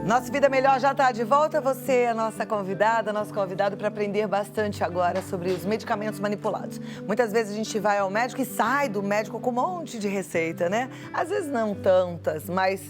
Nossa Vida Melhor já está de volta. Você é a nossa convidada, nosso convidado para aprender bastante agora sobre os medicamentos manipulados. Muitas vezes a gente vai ao médico e sai do médico com um monte de receita, né? Às vezes não tantas, mas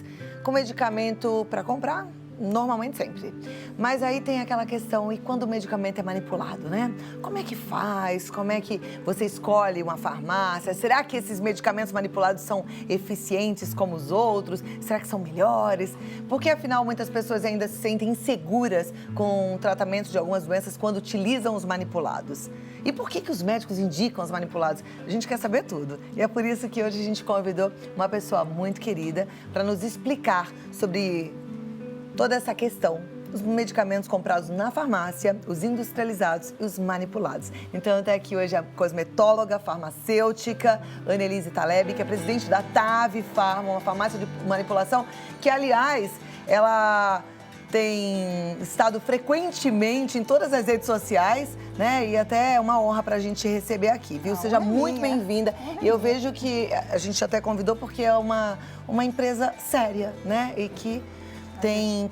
com medicamento para comprar, normalmente sempre. Mas aí tem aquela questão, e quando o medicamento é manipulado, né? Como é que faz? Como é que você escolhe uma farmácia? Será que esses medicamentos manipulados são eficientes como os outros? Será que são melhores? Porque, afinal, muitas pessoas ainda se sentem inseguras com o tratamento de algumas doenças quando utilizam os manipulados. E por que os médicos indicam os manipulados? A gente quer saber tudo. E é por isso que hoje a gente convidou uma pessoa muito querida para nos explicar sobre toda essa questão, os medicamentos comprados na farmácia, os industrializados e os manipulados. Então, até aqui hoje a cosmetóloga, farmacêutica, Annelise Taleb, que é presidente da TAV Pharma, uma farmácia de manipulação, que, aliás, ela tem estado frequentemente em todas as redes sociais, né? E até é uma honra para a gente receber aqui, viu? Seja muito bem-vinda. E eu vejo que a gente até convidou porque é uma empresa séria, né? E que tem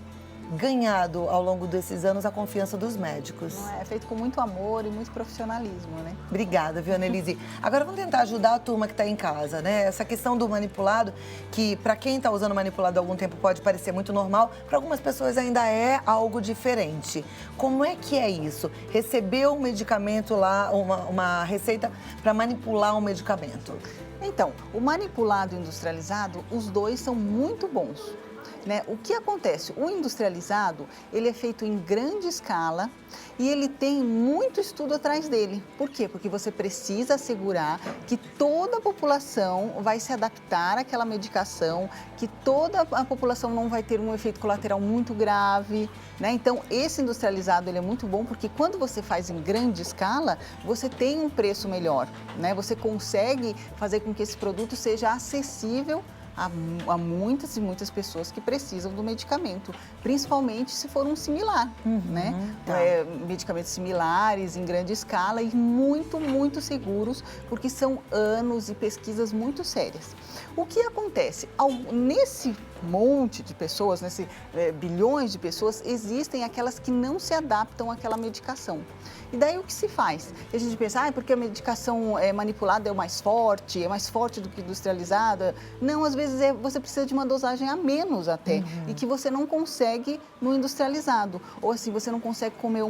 ganhado ao longo desses anos a confiança dos médicos. É feito com muito amor e muito profissionalismo, né? Obrigada, viu, Annelise? Agora vamos tentar ajudar a turma que está em casa, né? Essa questão do manipulado, que para quem está usando manipulado há algum tempo pode parecer muito normal, para algumas pessoas ainda é algo diferente. Como é que é isso? Receber um medicamento lá, uma receita para manipular um medicamento? Então, o manipulado e o industrializado, os dois são muito bons. Né? O que acontece? O industrializado, ele é feito em grande escala e ele tem muito estudo atrás dele. Por quê? Porque você precisa assegurar que toda a população vai se adaptar àquela medicação, que toda a população não vai ter um efeito colateral muito grave, né? Então, esse industrializado, ele é muito bom porque quando você faz em grande escala, você tem um preço melhor, né? Você consegue fazer com que esse produto seja acessível a muitas e muitas pessoas que precisam do medicamento, principalmente se for um similar, né? Tá. Medicamentos similares em grande escala e muito, muito seguros, porque são anos e pesquisas muito sérias. O que acontece? Nesse monte de pessoas, nesse bilhões de pessoas, existem aquelas que não se adaptam àquela medicação. E daí o que se faz? A gente pensa, porque a medicação manipulada é mais forte do que industrializada. Não, às vezes você precisa de uma dosagem a menos até, e que você não consegue no industrializado. Ou assim, você não consegue comer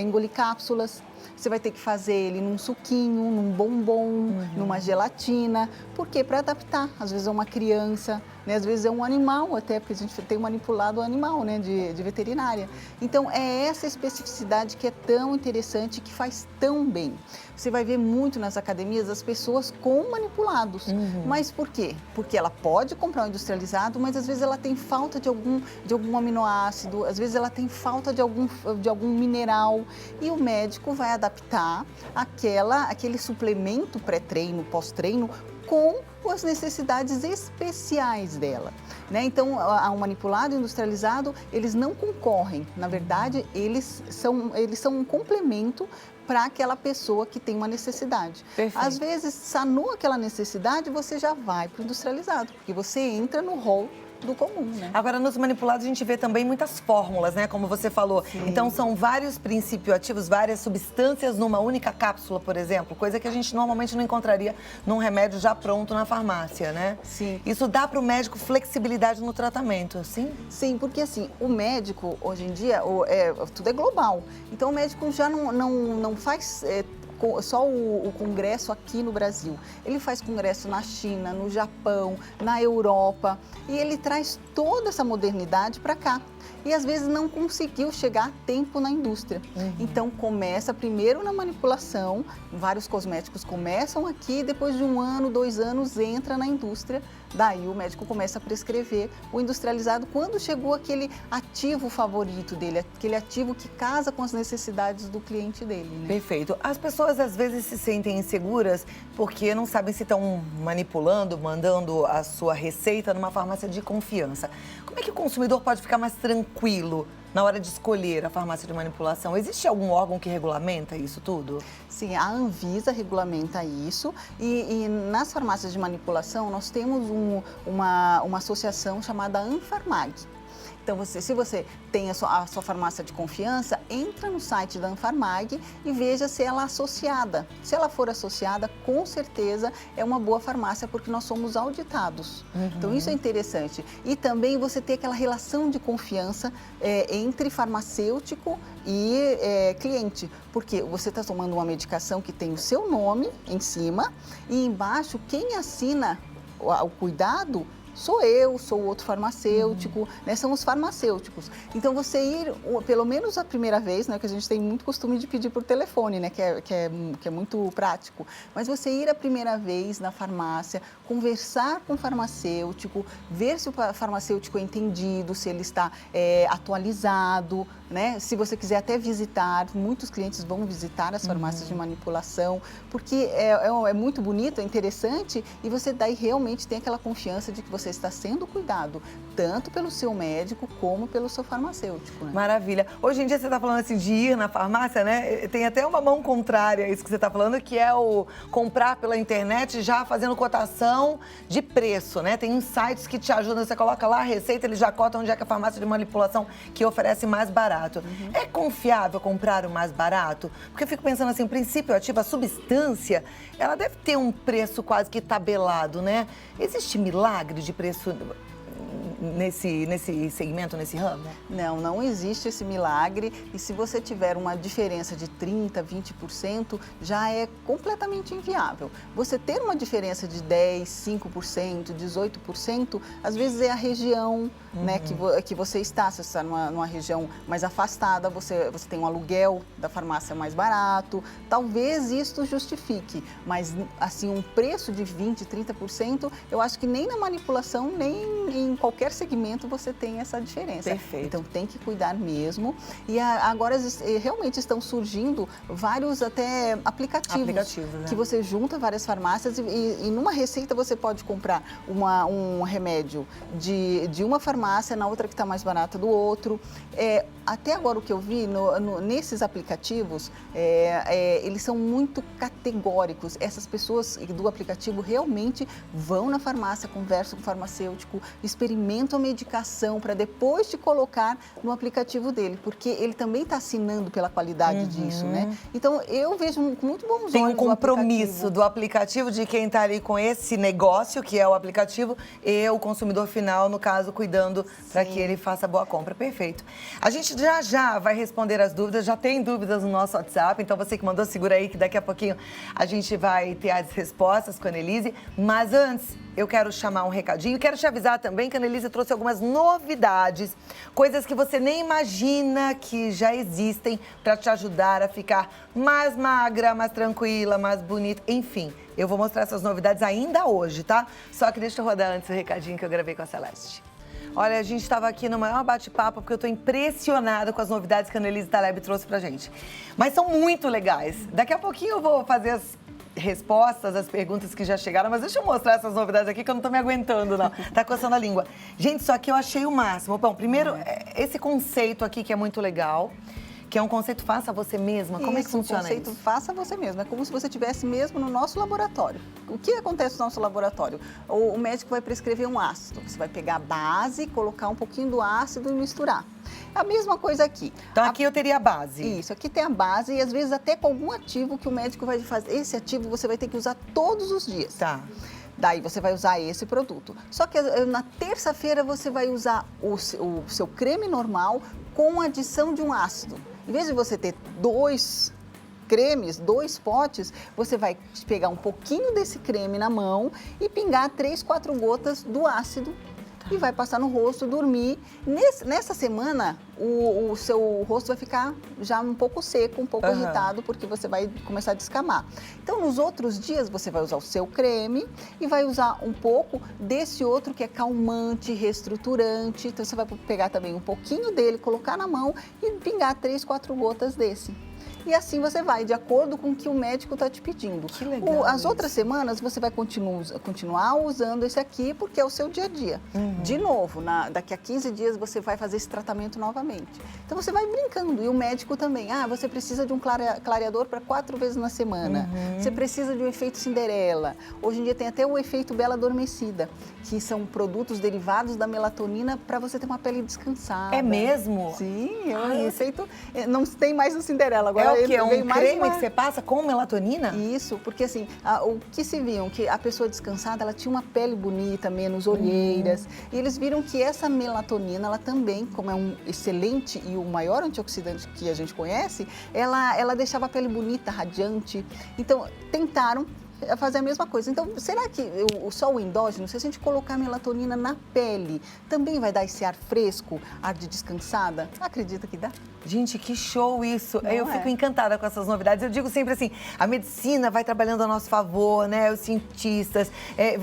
engolir cápsulas. Você vai ter que fazer ele num suquinho, num bombom, numa gelatina. Por quê? Para adaptar. Às vezes é uma criança, né? Às vezes é um animal até, porque a gente tem manipulado o animal, né? de veterinária. Então, é essa especificidade que é tão interessante, que faz tão bem. Você vai ver muito nas academias as pessoas com manipulados. Mas por quê? Porque ela pode comprar um industrializado, mas às vezes ela tem falta de algum aminoácido, às vezes ela tem falta de algum mineral. E o médico vai adaptar aquele suplemento pré-treino, pós-treino, com as necessidades especiais dela, né? Então, o manipulado e o industrializado, eles não concorrem. Na verdade, eles são um complemento para aquela pessoa que tem uma necessidade. Perfeito. Às vezes, sanou aquela necessidade, você já vai para o industrializado, porque você entra no rol do comum, né? Agora, nos manipulados, a gente vê também muitas fórmulas, né? Como você falou. Sim. Então, são vários princípios ativos, várias substâncias numa única cápsula, por exemplo. Coisa que a gente normalmente não encontraria num remédio já pronto na farmácia, né? Sim. Isso dá para o médico flexibilidade no tratamento, sim? Sim, porque assim, o médico, hoje em dia, tudo é global. Então, o médico já não faz só o congresso aqui no Brasil. Ele faz congresso na China, no Japão, na Europa, e ele traz toda essa modernidade para cá. E às vezes não conseguiu chegar a tempo na indústria. Então começa primeiro na manipulação, vários cosméticos começam aqui, depois de 1 ano, 2 anos, entra na indústria, daí o médico começa a prescrever o industrializado quando chegou aquele ativo favorito dele, aquele ativo que casa com as necessidades do cliente dele, né? Perfeito. As pessoas às vezes se sentem inseguras porque não sabem se estão manipulando, mandando a sua receita numa farmácia de confiança. Como é que o consumidor pode ficar mais tranquilo na hora de escolher a farmácia de manipulação? Existe algum órgão que regulamenta isso tudo? Sim, a Anvisa regulamenta isso e nas farmácias de manipulação nós temos uma associação chamada Anfarmag. Então, se você tem a sua farmácia de confiança, entra no site da Anfarmag e veja se ela é associada. Se ela for associada, com certeza é uma boa farmácia, porque nós somos auditados. Então, isso é interessante. E também você ter aquela relação de confiança entre farmacêutico e cliente, porque você está tomando uma medicação que tem o seu nome em cima e embaixo quem assina o cuidado sou eu, sou outro farmacêutico, né? São os farmacêuticos. Então, você ir, pelo menos a primeira vez, né? Que a gente tem muito costume de pedir por telefone, né? Que é muito prático. Mas você ir a primeira vez na farmácia, conversar com o farmacêutico, ver se o farmacêutico é entendido, se ele está atualizado, né? Se você quiser até visitar, muitos clientes vão visitar as farmácias de manipulação, porque é muito bonito, é interessante e você daí realmente tem aquela confiança de que você está sendo cuidado, tanto pelo seu médico como pelo seu farmacêutico. Né? Maravilha. Hoje em dia você está falando assim de ir na farmácia, né? Tem até uma mão contrária a isso que você está falando, que é o comprar pela internet já fazendo cotação de preço, né? Tem uns sites que te ajudam, você coloca lá a receita, eles já cotam onde é que a farmácia de manipulação que oferece mais barato. É confiável comprar o mais barato? Porque eu fico pensando assim, o princípio ativo, a substância, ela deve ter um preço quase que tabelado, né? Existe milagre de preço nesse segmento, nesse ramo? Não existe esse milagre e se você tiver uma diferença de 30%, 20%, já é completamente inviável. Você ter uma diferença de 10%, 5%, 18%, às vezes é a região né, que você está. Se você está numa região mais afastada, você tem um aluguel da farmácia mais barato, talvez isto justifique, mas assim, um preço de 20%, 30%, eu acho que nem na manipulação, nem em qualquer segmento você tem essa diferença. Perfeito. Então tem que cuidar mesmo. E agora realmente estão surgindo vários até aplicativos né? que você junta várias farmácias e numa receita você pode comprar um remédio de uma farmácia, na outra que está mais barata do outro. Até agora o que eu vi nesses aplicativos, eles são muito categóricos. Essas pessoas do aplicativo realmente vão na farmácia, conversam com o farmacêutico, experimentam a medicação para depois te colocar no aplicativo dele, porque ele também está assinando pela qualidade disso, né? Então, eu vejo com muito bons olhos. Tem um compromisso do aplicativo de quem está ali com esse negócio, que é o aplicativo, e o consumidor final, no caso, cuidando para que ele faça boa compra. Perfeito. A gente já vai responder as dúvidas, já tem dúvidas no nosso WhatsApp, então você que mandou, segura aí que daqui a pouquinho a gente vai ter as respostas com a Annelise, mas antes eu quero chamar um recadinho, quero te avisar também que a Annelise trouxe algumas novidades, coisas que você nem imagina que já existem para te ajudar a ficar mais magra, mais tranquila, mais bonita, enfim. Eu vou mostrar essas novidades ainda hoje, tá? Só que deixa eu rodar antes o recadinho que eu gravei com a Celeste. Olha, a gente estava aqui no maior bate-papo porque eu estou impressionada com as novidades que a Annelise Taleb trouxe pra gente. Mas são muito legais. Daqui a pouquinho eu vou fazer as respostas às perguntas que já chegaram, mas deixa eu mostrar essas novidades aqui que eu não tô me aguentando, não. Tá coçando a língua. Gente, isso aqui eu achei o máximo. Bom, primeiro, esse conceito aqui que é muito legal, que é um conceito faça você mesma. Como é que funciona isso? O conceito faça você mesma. É como se você estivesse mesmo no nosso laboratório. O que acontece no nosso laboratório? O médico vai prescrever um ácido. Você vai pegar a base, colocar um pouquinho do ácido e misturar. A mesma coisa aqui. Então, aqui eu teria a base. Isso, aqui tem a base e às vezes até com algum ativo que o médico vai fazer. Esse ativo você vai ter que usar todos os dias. Tá. Daí você vai usar esse produto. Só que na terça-feira você vai usar o seu creme normal com adição de um ácido. Em vez de você ter 2 cremes, 2 potes, você vai pegar um pouquinho desse creme na mão e pingar 3, 4 gotas do ácido e vai passar no rosto, dormir. Nessa semana, o seu rosto vai ficar já um pouco seco, um pouco irritado, porque você vai começar a descamar. Então, nos outros dias, você vai usar o seu creme e vai usar um pouco desse outro que é calmante, reestruturante. Então, você vai pegar também um pouquinho dele, colocar na mão e pingar 3, 4 gotas desse. E assim você vai, de acordo com o que o médico está te pedindo. Que legal As isso. outras semanas você vai continuar usando esse aqui porque é o seu dia a dia. De novo, daqui a 15 dias você vai fazer esse tratamento novamente. Então você vai brincando. E o médico também. Você precisa de um clareador para 4 vezes na semana. Você precisa de um efeito Cinderela. Hoje em dia tem até o efeito Bela Adormecida, que são produtos derivados da melatonina para você ter uma pele descansada. É mesmo? Sim, é um efeito. Não tem mais o Cinderela. Agora É o quê? É um veio mais creme que você passa com melatonina? Isso, porque assim, o que se viam, que a pessoa descansada, ela tinha uma pele bonita, menos olheiras. E eles viram que essa melatonina, ela também, como é um excelente e o maior antioxidante que a gente conhece, ela deixava a pele bonita, radiante. Então, tentaram fazer a mesma coisa. Então, será que só o endógeno, se a gente colocar melatonina na pele, também vai dar esse ar fresco, ar de descansada? Acredita que dá? Gente, que show isso! Não Eu é? fico encantada com essas novidades. Eu digo sempre assim, a medicina vai trabalhando a nosso favor, né? Os cientistas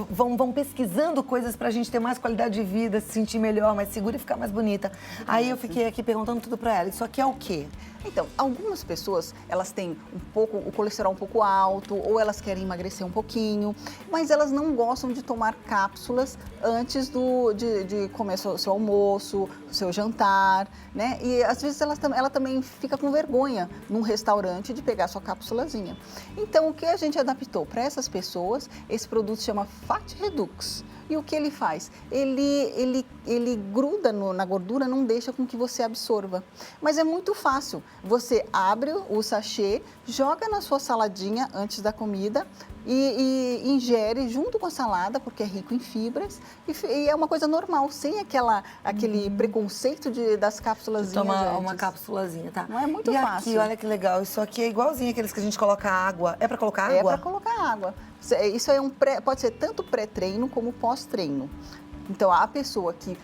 vão pesquisando coisas pra gente ter mais qualidade de vida, se sentir melhor, mais segura e ficar mais bonita. Aí eu fiquei aqui perguntando tudo pra ela. Isso aqui é o quê? Então, algumas pessoas, elas têm o colesterol um pouco alto, ou elas querem emagrecer um pouquinho, mas elas não gostam de tomar cápsulas antes de comer seu almoço, seu jantar, né? E às vezes ela também fica com vergonha num restaurante de pegar sua cápsulazinha. Então, o que a gente adaptou para essas pessoas, esse produto se chama Fat Redux. E o que ele faz? Ele gruda na gordura, não deixa com que você absorva. Mas é muito fácil. Você abre o sachê, joga na sua saladinha antes da comida e ingere junto com a salada, porque é rico em fibras. E é uma coisa normal, sem aquele preconceito das cápsulas. Toma uma cápsulazinha, tá? Não é muito e fácil. Aqui, olha que legal. Isso aqui é igualzinho aqueles que a gente coloca água. É pra colocar água? É para colocar água. Isso pode ser tanto pré-treino como pós-treino. Então, a pessoa que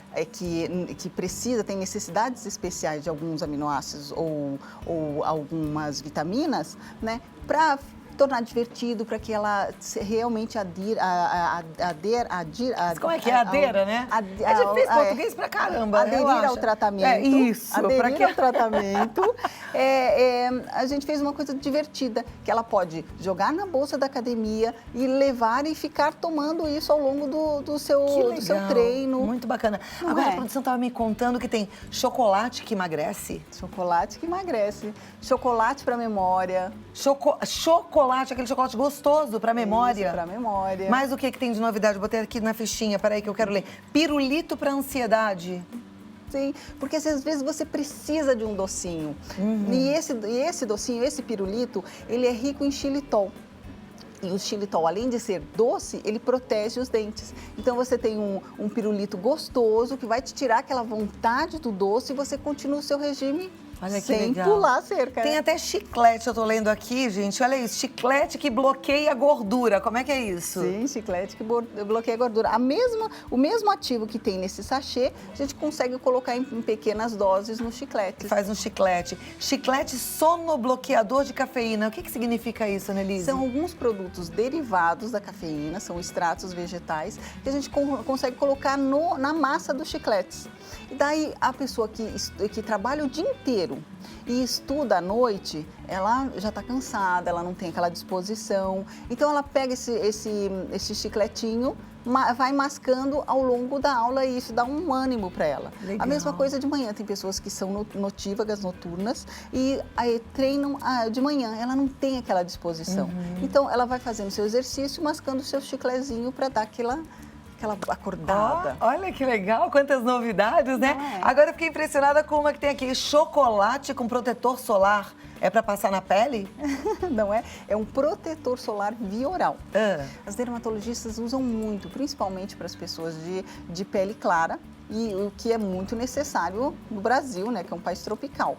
precisa, tem necessidades especiais de alguns aminoácidos ou algumas vitaminas, né, para tornar divertido, para que ela realmente adira. Como é que é? Adeira, né? É difícil português pra caramba. Aderir ao tratamento. É isso. Aderir ao tratamento. A gente fez uma coisa divertida, que ela pode jogar na bolsa da academia e levar e ficar tomando isso ao longo do seu treino. Muito bacana. Agora, a produção estava me contando que tem chocolate que emagrece. Chocolate que emagrece. Chocolate para memória. Chocolate, aquele chocolate gostoso para memória. Isso, para memória. Mas o que tem de novidade? Eu botei aqui na fichinha, peraí que eu quero ler. Pirulito para ansiedade. Sim, porque às vezes você precisa de um docinho. E esse docinho, esse pirulito, ele é rico em xilitol. E o xilitol, além de ser doce, ele protege os dentes. Então você tem um pirulito gostoso que vai te tirar aquela vontade do doce e você continua o seu regime. Olha que sem legal. pular a cerca. Tem até chiclete, eu tô lendo aqui, gente. Olha isso, chiclete que bloqueia a gordura. Como é que é isso? Sim, chiclete que bloqueia a gordura. O mesmo ativo que tem nesse sachê, a gente consegue colocar em pequenas doses no chiclete. Faz um chiclete. Chiclete sonobloqueador de cafeína. O que significa isso, Annelise? São alguns produtos derivados da cafeína, são extratos vegetais, que a gente consegue colocar na massa dos chicletes. E daí a pessoa que trabalha o dia inteiro e estuda à noite, ela já está cansada, ela não tem aquela disposição. Então ela pega esse chicletinho, vai mascando ao longo da aula e isso dá um ânimo para ela. Legal. A mesma coisa de manhã, tem pessoas que são notívagas, noturnas e aí treinam de manhã, ela não tem aquela disposição. Então ela vai fazendo seu exercício, mascando o seu chiclezinho para dar aquela acordada. Olha que legal, quantas novidades, né? Agora eu fiquei impressionada com uma que tem aqui, chocolate com protetor solar. É para passar na pele? Não é? É um protetor solar via oral. As dermatologistas usam muito, principalmente para as pessoas de pele clara, e o que é muito necessário no Brasil, né, que é um país tropical.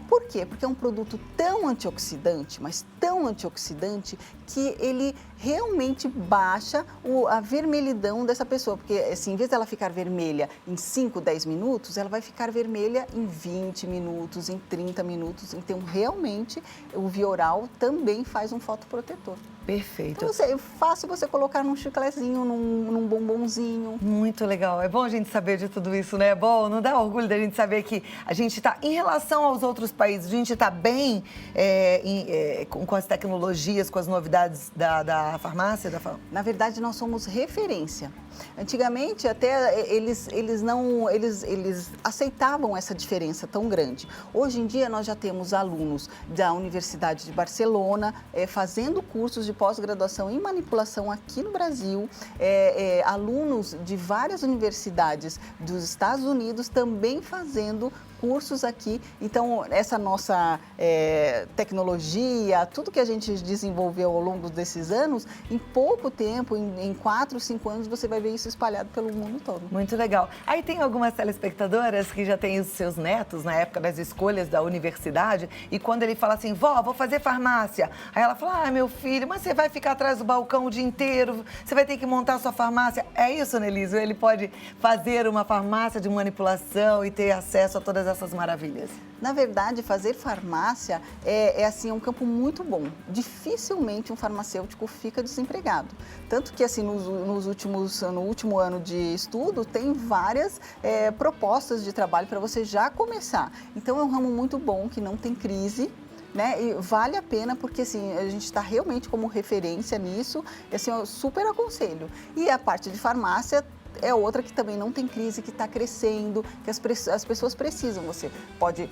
Por quê? Porque é um produto tão antioxidante, mas tão antioxidante, que ele realmente baixa a vermelhidão dessa pessoa. Porque, assim, em vez dela ficar vermelha em 5, 10 minutos, ela vai ficar vermelha em 20 minutos, em 30 minutos. Então, realmente, o Vioral também faz um fotoprotetor. Perfeito. Então, é fácil você colocar num chiclezinho, num bombonzinho. Muito legal. É bom a gente saber de tudo isso, né? É bom, não dá orgulho da gente saber que a gente está, em relação aos outros países, a gente está bem com as tecnologias, com as novidades da farmácia? Na verdade, nós somos referência. Antigamente, até eles aceitavam essa diferença tão grande. Hoje em dia, nós já temos alunos da Universidade de Barcelona fazendo cursos de pós-graduação em manipulação aqui no Brasil, alunos de várias universidades dos Estados Unidos também fazendo cursos aqui. Então, essa nossa tecnologia, tudo que a gente desenvolveu ao longo desses anos, em pouco tempo, em 4, 5 anos, você vai ver isso espalhado pelo mundo todo. Muito legal. Aí tem algumas telespectadoras que já têm os seus netos na época das escolhas da universidade e quando ele fala assim, vó, vou fazer farmácia. Aí ela fala, meu filho, mas você vai ficar atrás do balcão o dia inteiro, você vai ter que montar a sua farmácia. É isso, Nelísio? Ele pode fazer uma farmácia de manipulação e ter acesso a todas essas maravilhas? Na verdade, fazer farmácia é um campo muito bom. Dificilmente um farmacêutico fica desempregado. Tanto que assim, no último ano de estudo, tem várias propostas de trabalho para você já começar. Então, é um ramo muito bom, que não tem crise. Né? E vale a pena porque assim, a gente está realmente como referência nisso, assim, eu super aconselho. E a parte de farmácia é outra que também não tem crise, que está crescendo, que as pessoas precisam. Você pode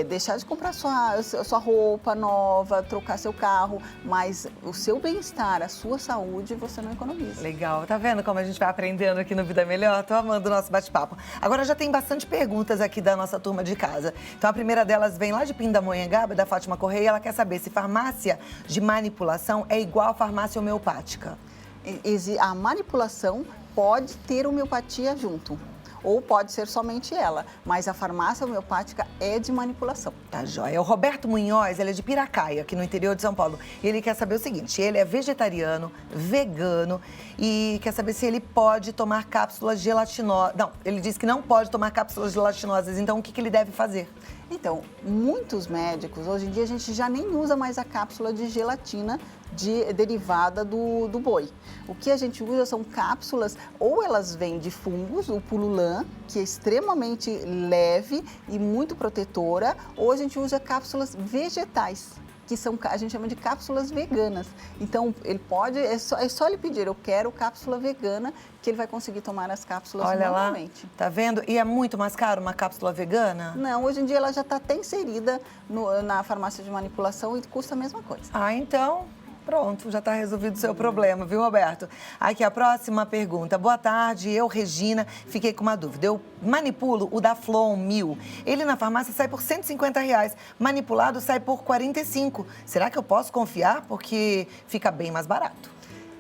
deixar de comprar sua roupa nova, trocar seu carro, mas o seu bem-estar, a sua saúde, você não economiza. Legal. Tá vendo como a gente vai aprendendo aqui no Vida Melhor? Tô amando o nosso bate-papo. Agora já tem bastante perguntas aqui da nossa turma de casa. Então a primeira delas vem lá de Pindamonhangaba, da Fátima Correia. Ela quer saber se farmácia de manipulação é igual a farmácia homeopática. A manipulação pode ter homeopatia junto, ou pode ser somente ela, mas a farmácia homeopática é de manipulação. Tá joia. O Roberto Munhoz, ele é de Piracaia, aqui no interior de São Paulo, e ele quer saber o seguinte, ele é vegetariano, vegano, e quer saber se ele pode tomar cápsulas gelatinosas. Não, ele diz que não pode tomar cápsulas gelatinosas, então o que ele deve fazer? Então, muitos médicos, hoje em dia a gente já nem usa mais a cápsula de gelatina derivada do boi. O que a gente usa são cápsulas, ou elas vêm de fungos, o pululan, que é extremamente leve e muito protetora, ou a gente usa cápsulas vegetais, que a gente chama de cápsulas veganas. Então, ele pode, é só ele pedir, eu quero cápsula vegana, que ele vai conseguir tomar as cápsulas normalmente. Lá, tá vendo? E é muito mais caro uma cápsula vegana? Não, hoje em dia ela já está até inserida na farmácia de manipulação e custa a mesma coisa. Ah, então... Pronto, já está resolvido o seu problema, viu, Roberto? Aqui a próxima pergunta. Boa tarde, eu, Regina, fiquei com uma dúvida. Eu manipulo o Daflon 1000. Ele na farmácia sai por R$150, manipulado sai por 45. Será que eu posso confiar? Porque fica bem mais barato.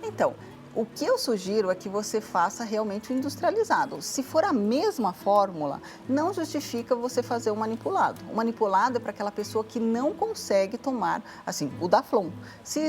Então, o que eu sugiro é que você faça realmente o industrializado. Se for a mesma fórmula, não justifica você fazer o manipulado. O manipulado é para aquela pessoa que não consegue tomar, assim, o Daflon. Se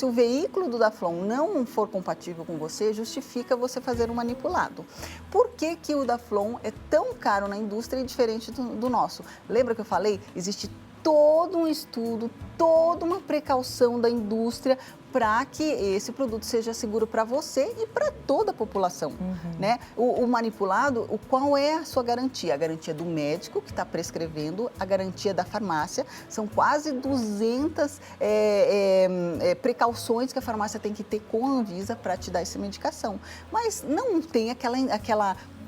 o veículo do Daflon não for compatível com você, justifica você fazer o manipulado. Por que que o Daflon é tão caro na indústria e diferente do nosso? Lembra que eu falei? Existe todo um estudo, toda uma precaução da indústria para que esse produto seja seguro para você e para toda a população, né? O manipulado, qual é a sua garantia? A garantia do médico que está prescrevendo, a garantia da farmácia, são quase 200 precauções que a farmácia tem que ter com a Anvisa para te dar essa medicação. Mas não tem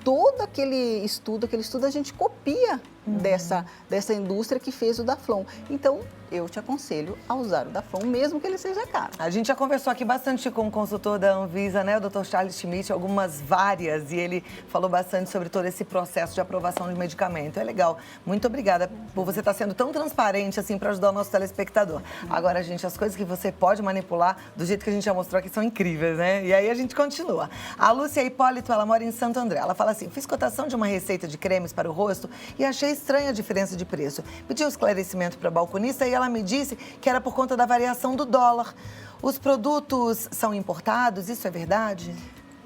todo aquele estudo a gente copia dessa indústria que fez o Daflon. Então, eu te aconselho a usar o Daflon, mesmo que ele seja caro. A gente já conversou aqui bastante com o consultor da Anvisa, né, o Dr. Charles Schmidt, várias, e ele falou bastante sobre todo esse processo de aprovação de medicamento. É legal. Muito obrigada por você estar sendo tão transparente assim para ajudar o nosso telespectador. Agora, gente, as coisas que você pode manipular, do jeito que a gente já mostrou aqui, são incríveis, né? E aí a gente continua. A Lúcia Hipólito, ela mora em Santo André. Ela fala assim, fiz cotação de uma receita de cremes para o rosto e achei estranha a diferença de preço. Pedi um esclarecimento para a balconista e ela me disse que era por conta da variação do dólar. Os produtos são importados? Isso é verdade?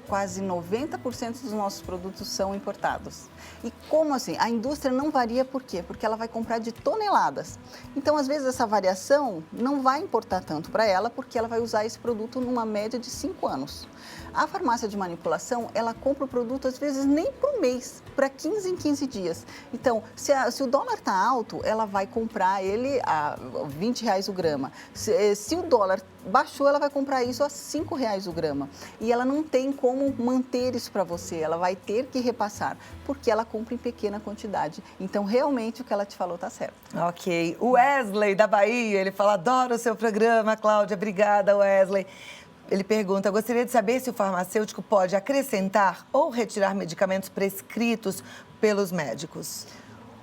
quase 90% dos nossos produtos são importados. E como assim? A indústria não varia por quê? Porque ela vai comprar de toneladas. Então, às vezes, essa variação não vai importar tanto para ela, porque ela vai usar esse produto numa média de 5 anos. A farmácia de manipulação, ela compra o produto, às vezes, nem por mês, para 15 em 15 dias. Então, se o dólar está alto, ela vai comprar ele a R$ 20 o grama. Se o dólar baixou, ela vai comprar isso a R$ 5 o grama. E ela não tem como manter isso para você, ela vai ter que repassar, porque ela compra em pequena quantidade. Então, realmente, o que ela te falou está certo. Ok. O Wesley, da Bahia, ele fala, adoro o seu programa, Cláudia. Obrigada, Wesley. Ele pergunta, gostaria de saber se o farmacêutico pode acrescentar ou retirar medicamentos prescritos pelos médicos.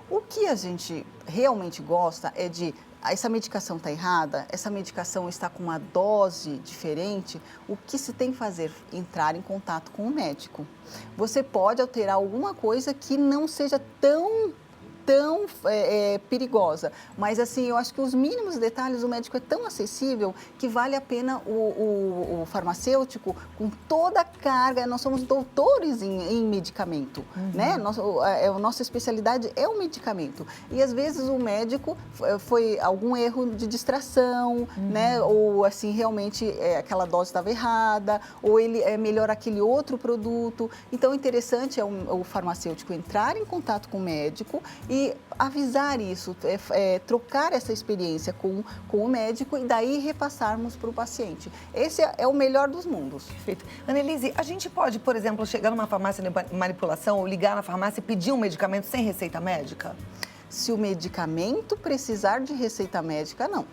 O que a gente realmente gosta é de, essa medicação está errada, essa medicação está com uma dose diferente, o que se tem que fazer? Entrar em contato com o médico. Você pode alterar alguma coisa que não seja tão perigosa. Mas, assim, eu acho que os mínimos detalhes, o médico é tão acessível que vale a pena o farmacêutico, com toda a carga, nós somos doutores em medicamento, né? A nossa especialidade é o medicamento. E, às vezes, o médico foi algum erro de distração, né? Ou, assim, realmente aquela dose estava errada, ou ele é melhor aquele outro produto. Então, o interessante é o farmacêutico entrar em contato com o médico e avisar isso, trocar essa experiência com o médico e daí repassarmos para o paciente. Esse é o melhor dos mundos. Perfeito. Annelise, a gente pode, por exemplo, chegar numa farmácia de manipulação ou ligar na farmácia e pedir um medicamento sem receita médica? Se o medicamento precisar de receita médica, não.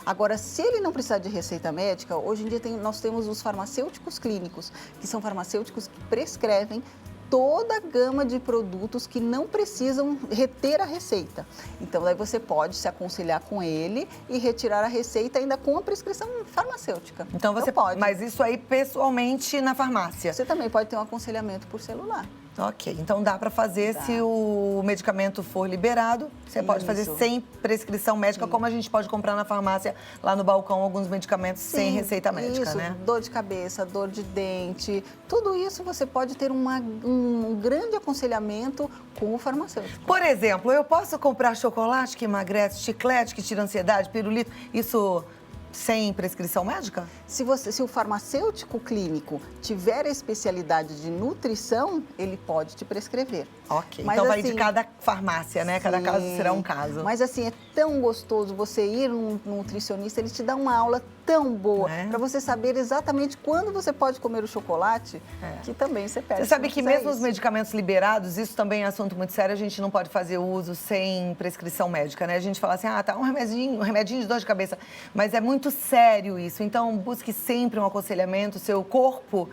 Agora, se ele não precisar de receita médica, hoje em dia nós temos os farmacêuticos clínicos, que são farmacêuticos que prescrevem toda a gama de produtos que não precisam reter a receita. Então, daí você pode se aconselhar com ele e retirar a receita ainda com a prescrição farmacêutica. Então, você pode. Mas isso aí pessoalmente na farmácia? Você também pode ter um aconselhamento por celular. Ok, então dá para fazer se o medicamento for liberado, você pode fazer sem prescrição médica, como a gente pode comprar na farmácia, lá no balcão, alguns medicamentos sem receita médica, né? Dor de cabeça, dor de dente, tudo isso você pode ter um grande aconselhamento com o farmacêutico. Por exemplo, eu posso comprar chocolate que emagrece, chiclete que tira ansiedade, pirulito, isso sem prescrição médica? Se o farmacêutico clínico tiver a especialidade de nutrição, ele pode te prescrever. Ok, mas, então vai de cada farmácia, né? Cada caso será um caso. Mas, assim, é tão gostoso você ir num nutricionista, ele te dá uma aula tão boa, para você saber exatamente quando você pode comer o chocolate, que também você perde. Você sabe que mesmo os medicamentos liberados, isso também é assunto muito sério, a gente não pode fazer uso sem prescrição médica, né? A gente fala assim, tá um remedinho de dor de cabeça, mas é muito sério isso, então busque sempre um aconselhamento, seu corpo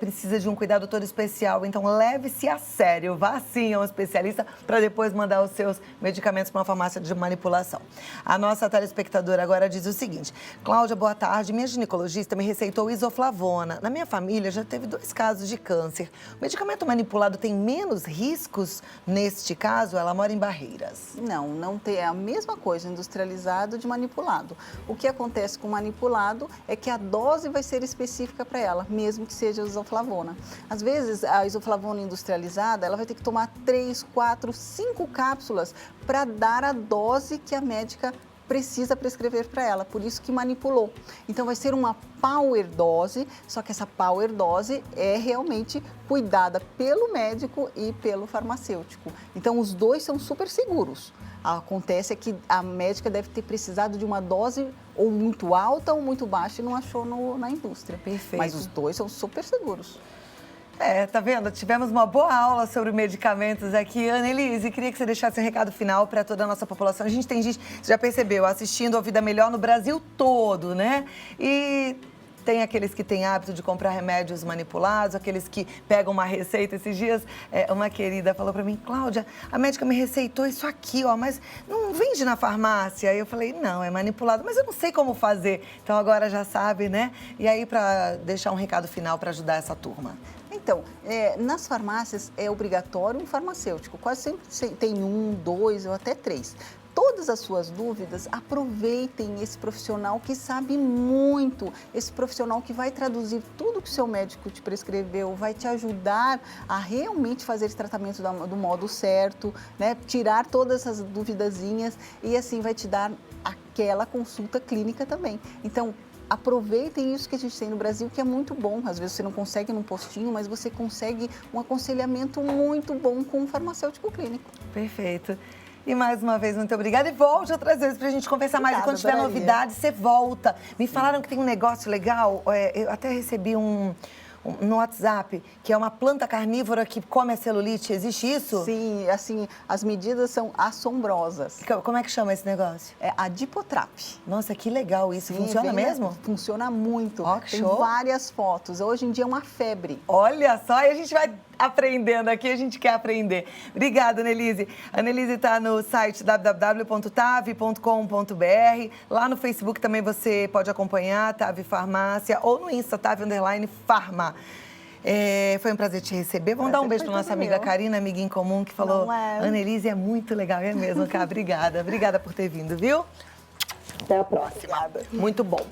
precisa de um cuidado todo especial, então leve-se a sério, vá sim a um especialista para depois mandar os seus medicamentos para uma farmácia de manipulação. A nossa telespectadora agora diz o seguinte, Cláudia, boa tarde, minha ginecologista me receitou isoflavona. Na minha família já teve 2 casos de câncer. O medicamento manipulado tem menos riscos neste caso? Ela mora em Barreiras. Não tem, é a mesma coisa, industrializado de manipulado. O que acontece com o manipulado é que a dose vai ser específica para ela, mesmo que seja isoflavona. Às vezes, a isoflavona industrializada, ela vai ter que tomar 3, 4, 5 cápsulas para dar a dose que a médica precisa prescrever para ela, por isso que manipulou. Então, vai ser uma power dose, só que essa power dose é realmente cuidada pelo médico e pelo farmacêutico. Então, os dois são super seguros. Acontece que a médica deve ter precisado de uma dose ou muito alta ou muito baixa e não achou na indústria. Perfeito. Mas os dois são super seguros. Tá vendo? Tivemos uma boa aula sobre medicamentos aqui. Annelise, queria que você deixasse um recado final para toda a nossa população. A gente tem gente, você já percebeu, assistindo a Vida Melhor no Brasil todo, né? E tem aqueles que têm hábito de comprar remédios manipulados, aqueles que pegam uma receita. Esses dias, uma querida falou para mim, Cláudia, a médica me receitou isso aqui, mas não vende na farmácia. Aí eu falei, não, é manipulado, mas eu não sei como fazer. Então agora já sabe, né? E aí, para deixar um recado final para ajudar essa turma. Então, nas farmácias é obrigatório um farmacêutico. Quase sempre tem 1, 2 ou até 3. Todas as suas dúvidas, aproveitem esse profissional que sabe muito, esse profissional que vai traduzir tudo que o seu médico te prescreveu, vai te ajudar a realmente fazer esse tratamento do modo certo, né? Tirar todas essas duvidazinhas e assim vai te dar aquela consulta clínica também. Então, aproveitem isso que a gente tem no Brasil, que é muito bom. Às vezes você não consegue num postinho, mas você consegue um aconselhamento muito bom com um farmacêutico clínico. Perfeito. E mais uma vez, muito obrigada. E volte outras vezes pra gente conversar mais. E quando tiver novidade, você volta. Me falaram que tem um negócio legal. Eu até recebi no WhatsApp, que é uma planta carnívora que come a celulite. Existe isso? Sim, assim, as medidas são assombrosas. Como é que chama esse negócio? É a Dipotrap. Nossa, que legal isso. Funciona mesmo? Funciona muito. Ó, que tem show. várias fotos. Hoje em dia é uma febre. Olha só, e a gente vai aprendendo aqui, a gente quer aprender. Obrigada, Annelise. A Annelise está no site www.tave.com.br. Lá no Facebook também você pode acompanhar, Tave Farmácia, ou no Insta, Tave_Farma. Foi um prazer te receber. Vamos dar um beijo para nossa amiga Karina, amiga em comum, que falou: Annelise é muito legal, é mesmo, cara. Obrigada. Obrigada por ter vindo, viu? Até a próxima. Obrigada. Muito bom.